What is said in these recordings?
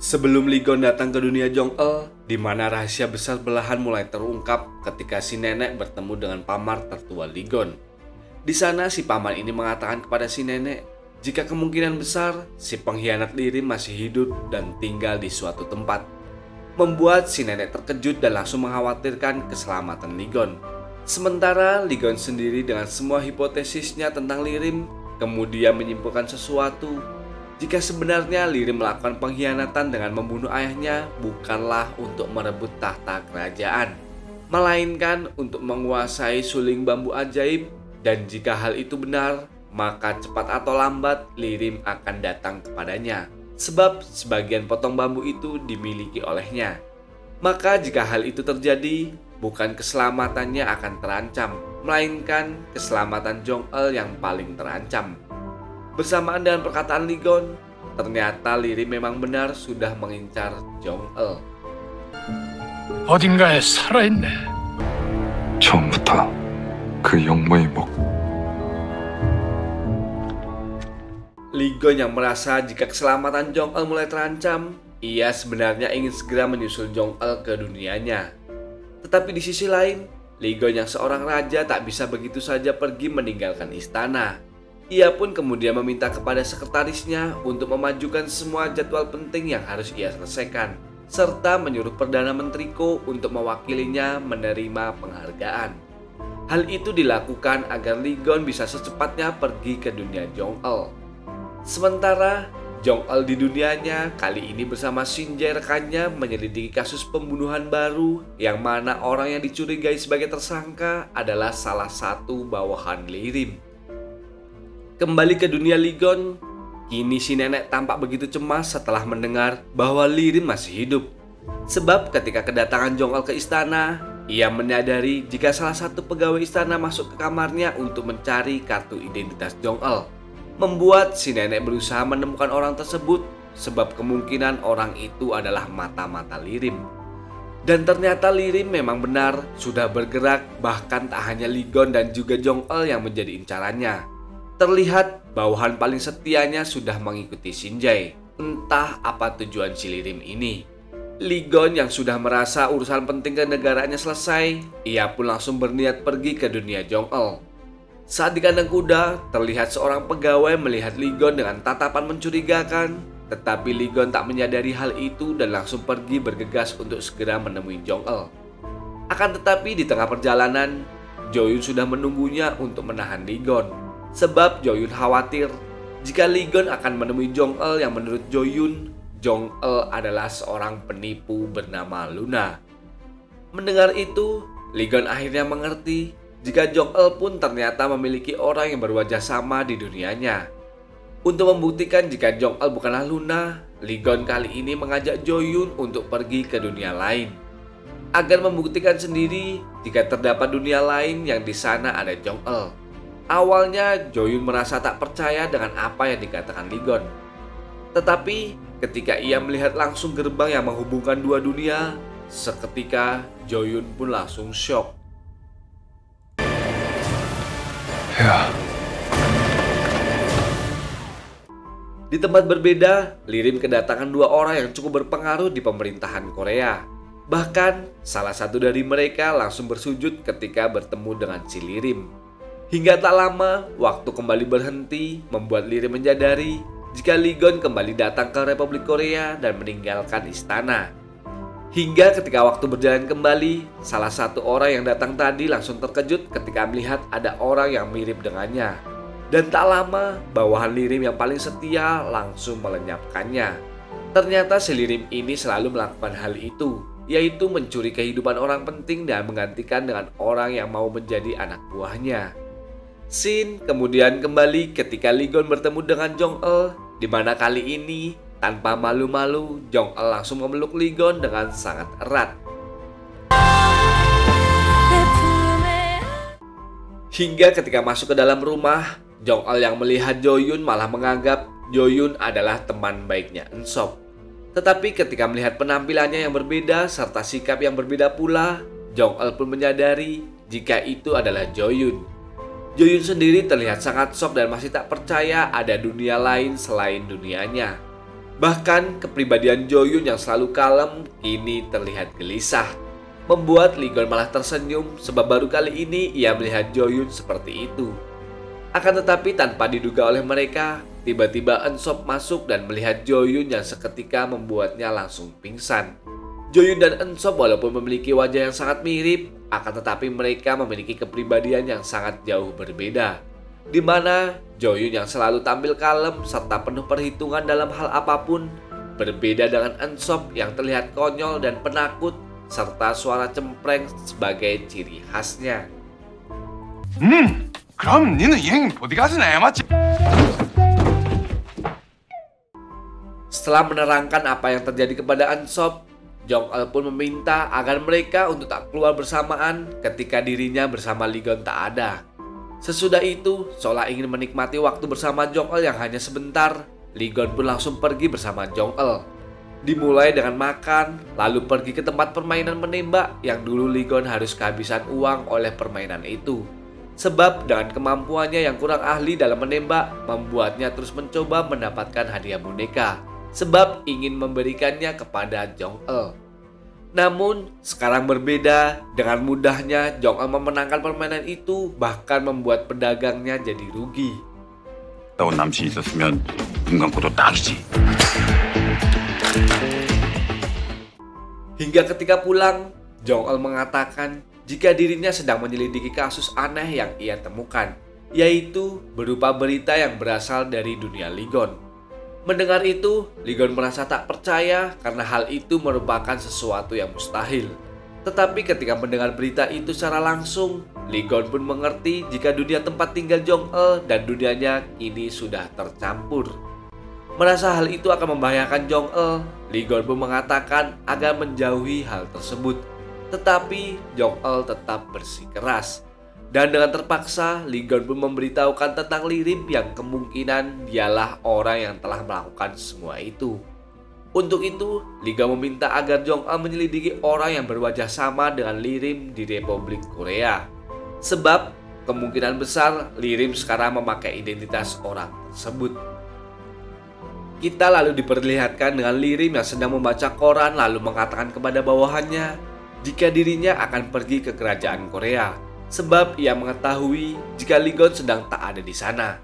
Sebelum Li Gon datang ke dunia Jong-el, di mana rahasia besar belahan mulai terungkap ketika si nenek bertemu dengan pamar tertua Li Gon. Di sana si paman ini mengatakan kepada si nenek, jika kemungkinan besar si pengkhianat Lirim masih hidup dan tinggal di suatu tempat. Membuat si nenek terkejut dan langsung mengkhawatirkan keselamatan Li Gon. Sementara Li Gon sendiri dengan semua hipotesisnya tentang Lirim kemudian menyimpulkan sesuatu. Jika sebenarnya Lirim melakukan pengkhianatan dengan membunuh ayahnya bukanlah untuk merebut tahta kerajaan, melainkan untuk menguasai suling bambu ajaib. Dan jika hal itu benar, maka cepat atau lambat Lirim akan datang kepadanya, sebab sebagian potong bambu itu dimiliki olehnya. Maka jika hal itu terjadi, bukan keselamatannya akan terancam, melainkan keselamatan Jong-el yang paling terancam. Bersamaan dengan perkataan Li Gon, ternyata Lirim memang benar sudah mengincar Jong-el. 어딘가에 살아있네. 처음부터 그 용모의 목. Li Gon yang merasa jika keselamatan Jong-el mulai terancam, ia sebenarnya ingin segera menyusul Jong-el ke dunianya. Tetapi di sisi lain, Li Gon yang seorang raja tak bisa begitu saja pergi meninggalkan istana. Ia pun kemudian meminta kepada sekretarisnya untuk memajukan semua jadwal penting yang harus ia selesaikan, serta menyuruh Perdana Menteri Ko untuk mewakilinya menerima penghargaan. Hal itu dilakukan agar Li Gon bisa secepatnya pergi ke dunia Jong-el. Sementara Jong-el di dunianya kali ini bersama Shinjai rekannya menyelidiki kasus pembunuhan baru yang mana orang yang dicurigai sebagai tersangka adalah salah satu bawahan Lirim. Kembali ke dunia Li Gon, kini si nenek tampak begitu cemas setelah mendengar bahwa Lirim masih hidup. Sebab ketika kedatangan Jong-el ke istana, ia menyadari jika salah satu pegawai istana masuk ke kamarnya untuk mencari kartu identitas Jong-el. Membuat si nenek berusaha menemukan orang tersebut, sebab kemungkinan orang itu adalah mata-mata Lirim. Dan ternyata Lirim memang benar sudah bergerak, bahkan tak hanya Li Gon dan juga Jong-el yang menjadi incarannya. Terlihat bawahan paling setianya sudah mengikuti Shinjai. Entah apa tujuan si Lirim ini. Li Gon yang sudah merasa urusan penting kenegaraannya selesai, ia pun langsung berniat pergi ke dunia Jong-el. Saat di kandang kuda, terlihat seorang pegawai melihat Li Gon dengan tatapan mencurigakan. Tetapi Li Gon tak menyadari hal itu dan langsung pergi bergegas untuk segera menemui Jong-el. Akan tetapi di tengah perjalanan, Jo Yun sudah menunggunya untuk menahan Li Gon. Sebab Jo Yun khawatir jika Li Gon akan menemui Jong-el yang menurut Jo Yun, Jong-el adalah seorang penipu bernama Luna. Mendengar itu, Li Gon akhirnya mengerti jika Jong-el pun ternyata memiliki orang yang berwajah sama di dunianya. Untuk membuktikan jika Jong-el bukanlah Luna, Li Gon kali ini mengajak Jo Yun untuk pergi ke dunia lain. Agar membuktikan sendiri jika terdapat dunia lain yang di sana ada Jong-el. Awalnya Jo Yun merasa tak percaya dengan apa yang dikatakan Li Gon. Tetapi ketika ia melihat langsung gerbang yang menghubungkan dua dunia, seketika Jo Yun pun langsung syok. Ya. Di tempat berbeda, Lirim kedatangan dua orang yang cukup berpengaruh di pemerintahan Korea. Bahkan salah satu dari mereka langsung bersujud ketika bertemu dengan si Lirim. Hingga tak lama, waktu kembali berhenti membuat Lirim menyadari jika Li Gon kembali datang ke Republik Korea dan meninggalkan istana. Hingga ketika waktu berjalan kembali, salah satu orang yang datang tadi langsung terkejut ketika melihat ada orang yang mirip dengannya. Dan tak lama, bawahan Lirim yang paling setia langsung melenyapkannya. Ternyata si Lirim ini selalu melakukan hal itu, yaitu mencuri kehidupan orang penting dan menggantikan dengan orang yang mau menjadi anak buahnya. Scene kemudian kembali ketika Li Gon bertemu dengan Jong-el, di mana kali ini tanpa malu-malu Jong-el langsung memeluk Li Gon dengan sangat erat. Hingga ketika masuk ke dalam rumah, Jong-el yang melihat Jo Yun malah menganggap Jo Yun adalah teman baiknya Ensop. Tetapi ketika melihat penampilannya yang berbeda serta sikap yang berbeda pula, Jong-el pun menyadari jika itu adalah Jo Yun. Jo Yun sendiri terlihat sangat shock dan masih tak percaya ada dunia lain selain dunianya. Bahkan kepribadian Jo-yun yang selalu kalem kini terlihat gelisah, membuat Lee-gon malah tersenyum sebab baru kali ini ia melihat Jo-yun seperti itu. Akan tetapi tanpa diduga oleh mereka, tiba-tiba Eun-sop masuk dan melihat Jo-yun yang seketika membuatnya langsung pingsan. Jo-yun dan Eun-sop walaupun memiliki wajah yang sangat mirip, akan tetapi mereka memiliki kepribadian yang sangat jauh berbeda, di mana Jo-yun yang selalu tampil kalem serta penuh perhitungan dalam hal apapun, berbeda dengan Eun-sop yang terlihat konyol dan penakut serta suara cempreng sebagai ciri khasnya. 그럼 니는 여행 어디 가시네, 맞지? Setelah menerangkan apa yang terjadi kepada Eun-sop, Jong-el pun meminta agar mereka untuk tak keluar bersamaan ketika dirinya bersama Lee-gon tak ada. Sesudah itu, seolah ingin menikmati waktu bersama Jong-el yang hanya sebentar, Lee-gon pun langsung pergi bersama Jong-el. Dimulai dengan makan, lalu pergi ke tempat permainan menembak yang dulu Lee-gon harus kehabisan uang oleh permainan itu. Sebab dengan kemampuannya yang kurang ahli dalam menembak, membuatnya terus mencoba mendapatkan hadiah boneka, sebab ingin memberikannya kepada Jong-el. Namun, sekarang berbeda, dengan mudahnya Jong-el memenangkan permainan itu, bahkan membuat pedagangnya jadi rugi. 너 남친 있었으면 눈 감고도 딱이지. Hingga ketika pulang, Jong-el mengatakan jika dirinya sedang menyelidiki kasus aneh yang ia temukan, yaitu berupa berita yang berasal dari dunia Lee-gon. Mendengar itu, Lee-gon merasa tak percaya karena hal itu merupakan sesuatu yang mustahil. Tetapi ketika mendengar berita itu secara langsung, Lee-gon pun mengerti jika dunia tempat tinggal Jong-el dan dunianya kini sudah tercampur. Merasa hal itu akan membahayakan Jong-el, Lee-gon pun mengatakan agar menjauhi hal tersebut. Tetapi Jong-el tetap bersikeras. Dan dengan terpaksa, Lee-gon pun memberitahukan tentang Lirim yang kemungkinan dialah orang yang telah melakukan semua itu. Untuk itu, Lee-gon meminta agar Jong-el menyelidiki orang yang berwajah sama dengan Lirim di Republik Korea. Sebab kemungkinan besar Lirim sekarang memakai identitas orang tersebut. Kita lalu diperlihatkan dengan Lirim yang sedang membaca koran lalu mengatakan kepada bawahannya jika dirinya akan pergi ke kerajaan Korea, sebab ia mengetahui jika Lee-gon sedang tak ada di sana.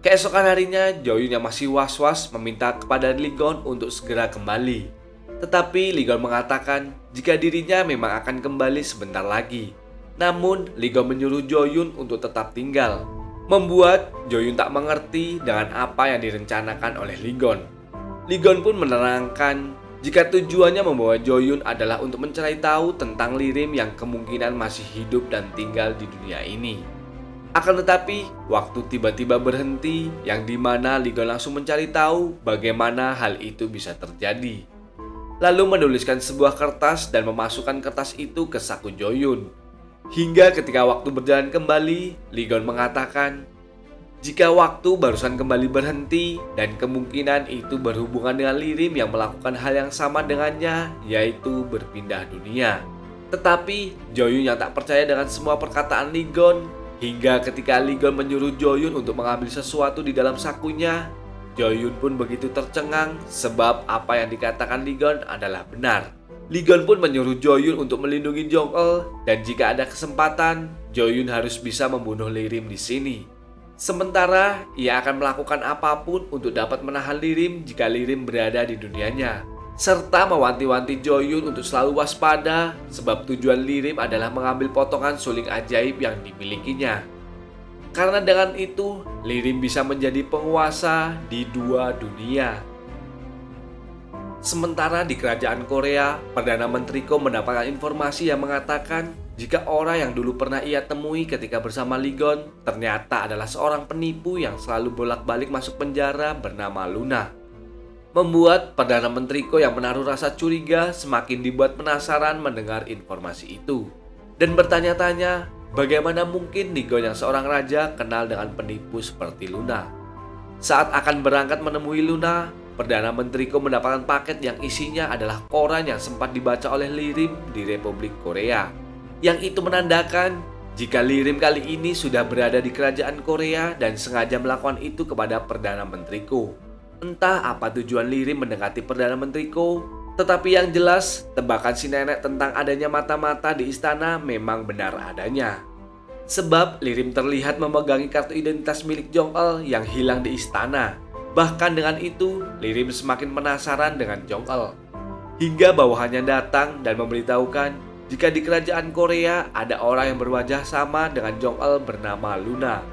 Keesokan harinya, Jo-yun yang masih was-was meminta kepada Lee-gon untuk segera kembali. Tetapi Lee-gon mengatakan jika dirinya memang akan kembali sebentar lagi. Namun, Lee-gon menyuruh Jo-yun untuk tetap tinggal, membuat Jo-yun tak mengerti dengan apa yang direncanakan oleh Lee-gon. Lee-gon pun menerangkan jika tujuannya membawa Jo-yun adalah untuk mencari tahu tentang Lirim yang kemungkinan masih hidup dan tinggal di dunia ini. Akan tetapi, waktu tiba-tiba berhenti yang dimana Lee-gon langsung mencari tahu bagaimana hal itu bisa terjadi. Lalu menuliskan sebuah kertas dan memasukkan kertas itu ke saku Jo-yun. Hingga ketika waktu berjalan kembali, Lee-gon mengatakan jika waktu barusan kembali berhenti dan kemungkinan itu berhubungan dengan Lirim yang melakukan hal yang sama dengannya, yaitu berpindah dunia. Tetapi Jo-yun yang tak percaya dengan semua perkataan Lee-gon, hingga ketika Lee-gon menyuruh Jo-yun untuk mengambil sesuatu di dalam sakunya, Jo-yun pun begitu tercengang sebab apa yang dikatakan Lee-gon adalah benar. Lee-gon pun menyuruh Jo-yun untuk melindungi Jong-el dan jika ada kesempatan, Jo-yun harus bisa membunuh Lirim di sini. Sementara ia akan melakukan apapun untuk dapat menahan Lirim jika Lirim berada di dunianya, serta mewanti-wanti Jo-yun untuk selalu waspada sebab tujuan Lirim adalah mengambil potongan suling ajaib yang dimilikinya. Karena dengan itu, Lirim bisa menjadi penguasa di dua dunia. Sementara di kerajaan Korea, Perdana Menteri Ko mendapatkan informasi yang mengatakan jika orang yang dulu pernah ia temui ketika bersama Lee-gon ternyata adalah seorang penipu yang selalu bolak-balik masuk penjara bernama Luna. Membuat Perdana Menteri Ko yang menaruh rasa curiga semakin dibuat penasaran mendengar informasi itu. Dan bertanya-tanya bagaimana mungkin Lee-gon yang seorang raja kenal dengan penipu seperti Luna. Saat akan berangkat menemui Luna, Perdana Menteri Ko mendapatkan paket yang isinya adalah koran yang sempat dibaca oleh Lirim di Republik Korea. Yang itu menandakan jika Lirim kali ini sudah berada di kerajaan Korea dan sengaja melakukan itu kepada Perdana Menteri Ko. Entah apa tujuan Lirim mendekati Perdana Menteri Ko, tetapi yang jelas tebakan si nenek tentang adanya mata-mata di istana memang benar adanya. Sebab Lirim terlihat memegangi kartu identitas milik Jong-el yang hilang di istana. Bahkan dengan itu, Lirim semakin penasaran dengan Jong-el. Hingga bawahannya datang dan memberitahukan jika di kerajaan Korea ada orang yang berwajah sama dengan Jong-el bernama Luna.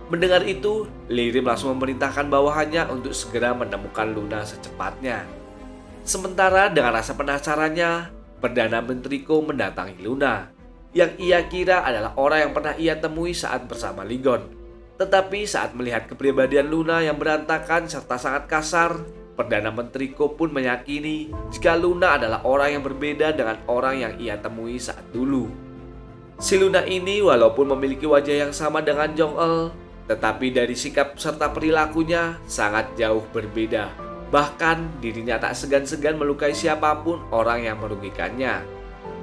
Mendengar itu, Lirim langsung memerintahkan bawahannya untuk segera menemukan Luna secepatnya. Sementara dengan rasa penasarannya, Perdana Menteri Ko mendatangi Luna, yang ia kira adalah orang yang pernah ia temui saat bersama Ligon. Tetapi saat melihat kepribadian Luna yang berantakan serta sangat kasar, Perdana Menteri Ko pun meyakini jika Luna adalah orang yang berbeda dengan orang yang ia temui saat dulu. Si Luna ini walaupun memiliki wajah yang sama dengan Jong-el, tetapi dari sikap serta perilakunya sangat jauh berbeda. Bahkan dirinya tak segan-segan melukai siapapun orang yang merugikannya.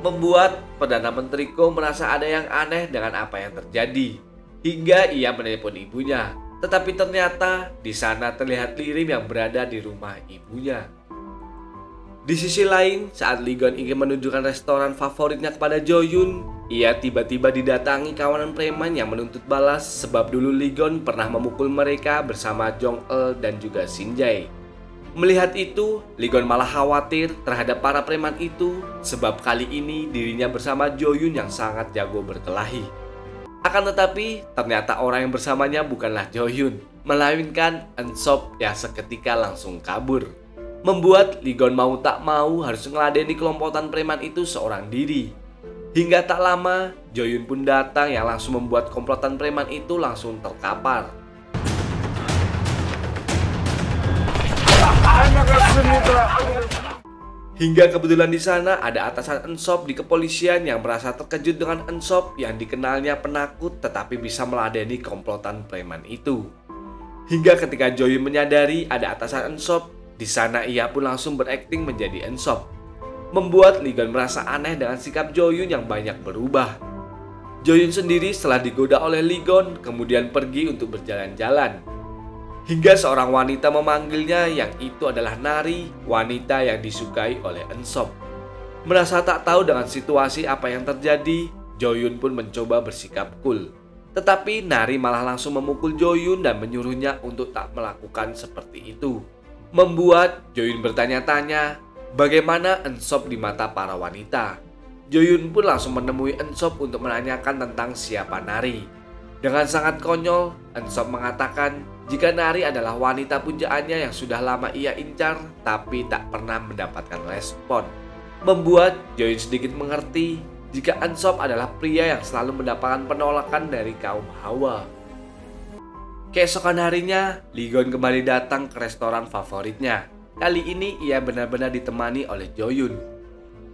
Membuat Perdana Menteri Ko merasa ada yang aneh dengan apa yang terjadi. Hingga ia menelpon ibunya. Tetapi ternyata di sana terlihat Lirim yang berada di rumah ibunya. Di sisi lain, saat Ligon ingin menunjukkan restoran favoritnya kepada Jo-yun, ia tiba-tiba didatangi kawanan preman yang menuntut balas sebab dulu Ligon pernah memukul mereka bersama Jong-el dan juga Shin-jae. Melihat itu, Ligon malah khawatir terhadap para preman itu sebab kali ini dirinya bersama Jo-yun yang sangat jago berkelahi. Akan tetapi, ternyata orang yang bersamanya bukanlah Jo-yun, melainkan Eun-sop yang seketika langsung kabur. Membuat Ligon mau tak mau harus ngeladeni kelompokan preman itu seorang diri. Hingga tak lama, Jo-yun pun datang yang langsung membuat komplotan preman itu langsung terkapar. Hingga kebetulan di sana ada atasan Eun-sop di kepolisian yang merasa terkejut dengan Eun-sop yang dikenalnya penakut tetapi bisa meladeni komplotan preman itu. Hingga ketika Jo-yun menyadari ada atasan Eun-sop, di sana ia pun langsung berakting menjadi Eun-sop. Membuat Ligon merasa aneh dengan sikap Jo-yun yang banyak berubah. Jo-yun sendiri setelah digoda oleh Ligon kemudian pergi untuk berjalan-jalan. Hingga seorang wanita memanggilnya yang itu adalah Nari, wanita yang disukai oleh Eun-sop. Merasa tak tahu dengan situasi apa yang terjadi, Jo-yun pun mencoba bersikap cool. Tetapi Nari malah langsung memukul Jo-yun dan menyuruhnya untuk tak melakukan seperti itu. Membuat Jo-yun bertanya-tanya bagaimana Eun-sop di mata para wanita. Jo-yun pun langsung menemui Eun-sop untuk menanyakan tentang siapa Nari. Dengan sangat konyol, Eun-sop mengatakan jika Nari adalah wanita pujaannya yang sudah lama ia incar tapi tak pernah mendapatkan respon. Membuat Jo-yun sedikit mengerti jika Eun-sop adalah pria yang selalu mendapatkan penolakan dari kaum hawa. Keesokan harinya, Ligon kembali datang ke restoran favoritnya. Kali ini ia benar-benar ditemani oleh Jo-yun.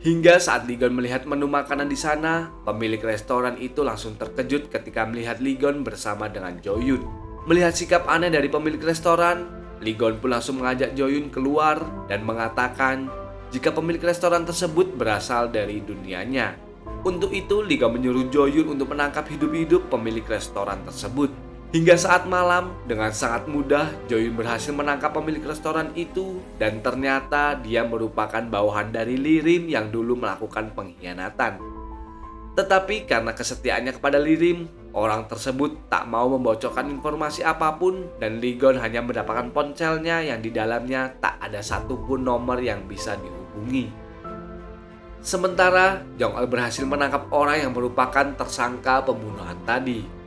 Hingga saat Ligon melihat menu makanan di sana, pemilik restoran itu langsung terkejut ketika melihat Ligon bersama dengan Jo-yun. Melihat sikap aneh dari pemilik restoran, Ligon pun langsung mengajak Jo-yun keluar dan mengatakan jika pemilik restoran tersebut berasal dari dunianya. Untuk itu, Ligon menyuruh Jo-yun untuk menangkap hidup-hidup pemilik restoran tersebut. Hingga saat malam, dengan sangat mudah Jo-yun berhasil menangkap pemilik restoran itu dan ternyata dia merupakan bawahan dari Lirim yang dulu melakukan pengkhianatan. Tetapi karena kesetiaannya kepada Lirim, orang tersebut tak mau membocorkan informasi apapun dan Ligon hanya mendapatkan ponselnya yang di dalamnya tak ada satupun nomor yang bisa dihubungi. Sementara Jong-el berhasil menangkap orang yang merupakan tersangka pembunuhan tadi.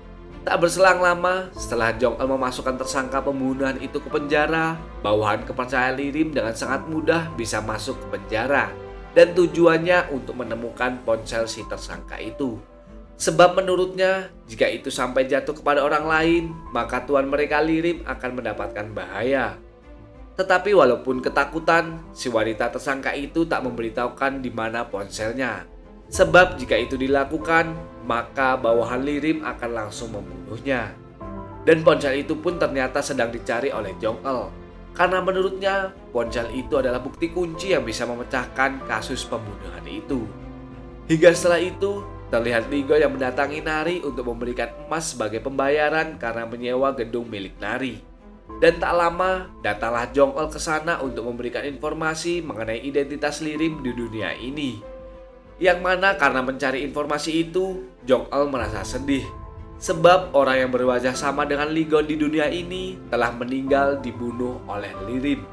Tak berselang lama, setelah Jong-el memasukkan tersangka pembunuhan itu ke penjara, bawahan kepercayaan Lirim dengan sangat mudah bisa masuk ke penjara. Dan tujuannya untuk menemukan ponsel si tersangka itu. Sebab menurutnya, jika itu sampai jatuh kepada orang lain, maka tuan mereka Lirim akan mendapatkan bahaya. Tetapi walaupun ketakutan, si wanita tersangka itu tak memberitahukan di mana ponselnya. Sebab jika itu dilakukan, maka bawahan Lirim akan langsung membunuhnya. Dan ponsel itu pun ternyata sedang dicari oleh Jong-el. Karena menurutnya, ponsel itu adalah bukti kunci yang bisa memecahkan kasus pembunuhan itu. Hingga setelah itu, terlihat Ligon yang mendatangi Nari untuk memberikan emas sebagai pembayaran karena menyewa gedung milik Nari. Dan tak lama, datanglah Jong El ke sana untuk memberikan informasi mengenai identitas Lirim di dunia ini. Yang mana karena mencari informasi itu, Jong El merasa sedih. Sebab orang yang berwajah sama dengan Li Gon di dunia ini telah meninggal dibunuh oleh Lirim.